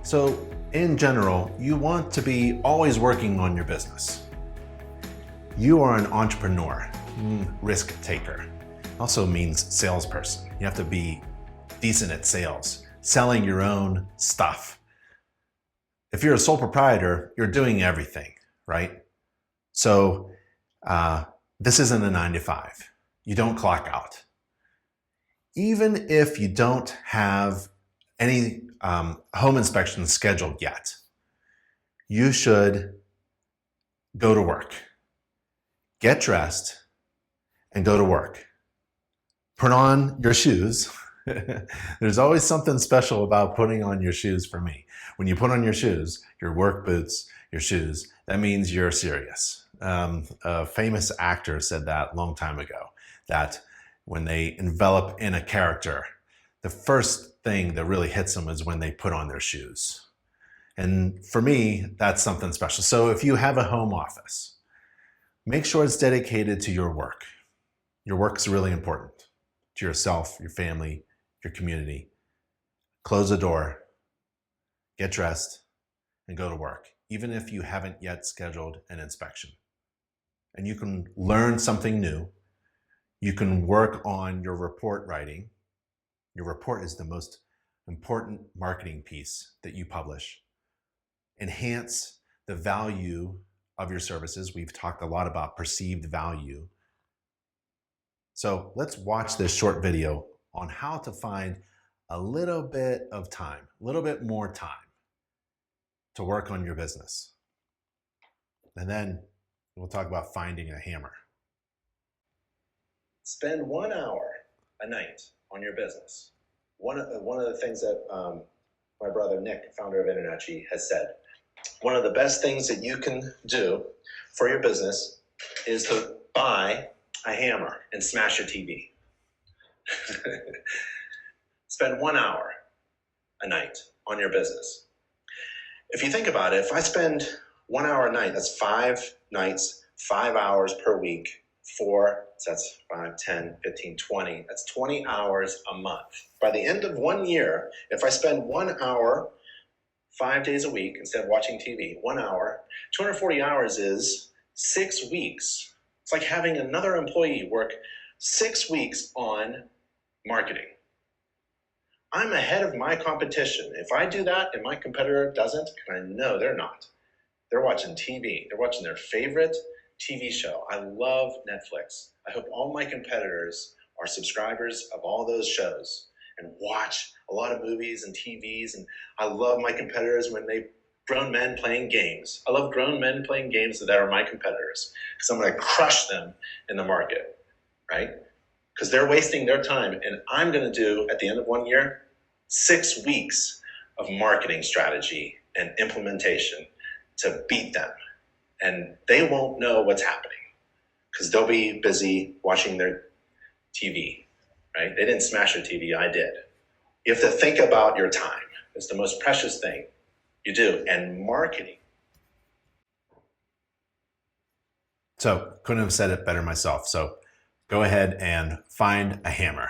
So in general, you want to be always working on your business. You are an entrepreneur, risk taker. Also means salesperson. You have to be decent at sales, selling your own stuff. If you're a sole proprietor, you're doing everything, right? So this isn't a 9-to-5. You don't clock out. Even if you don't have any home inspections scheduled yet, you should go to work. Get dressed and go to work. Put on your shoes. There's always something special about putting on your shoes for me. When you put on your shoes, your work boots, your shoes, that means you're serious. A famous actor said that a long time ago, that when they envelop in a character, the first thing that really hits them is when they put on their shoes. And for me, that's something special. So if you have a home office, make sure it's dedicated to your work. Your work is really important to yourself, your family, your community. Close the door, get dressed, and go to work, even if you haven't yet scheduled an inspection. And you can learn something new. You can work on your report writing. Your report is the most important marketing piece that you publish. Enhance the value of your services. We've talked a lot about perceived value. So let's watch this short video on how to find a little bit of time, a little bit more time to work on your business. And then we'll talk about finding a hammer. Spend 1 hour a night on your business. One of the things that my brother Nick, founder of Internergy, has said, one of the best things that you can do for your business is to buy a hammer and smash your TV. Spend 1 hour a night on your business. If you think about it, if I spend 1 hour a night, that's 5 nights, 5 hours per week, so that's 5, 10, 15, 20. That's 20 hours a month. By the end of 1 year, if I spend 1 hour, 5 days a week, instead of watching TV, 1 hour, 240 hours is 6 weeks. It's like having another employee work 6 weeks on marketing. I'm ahead of my competition. If I do that and my competitor doesn't, and I know they're not, they're watching TV. They're watching their favorite TV show. I love Netflix. I hope all my competitors are subscribers of all those shows and watch a lot of movies and TVs. And I love my competitors when they grown men playing games. I love grown men playing games that are my competitors because I'm going to crush them in the market, right? Because they're wasting their time. And I'm going to do, at the end of 1 year, 6 weeks of marketing strategy and implementation to beat them. And they won't know what's happening because they'll be busy watching their TV, right? They didn't smash their TV, I did. You have to think about your time. It's the most precious thing you do. And marketing. So couldn't have said it better myself. So go ahead and find a hammer.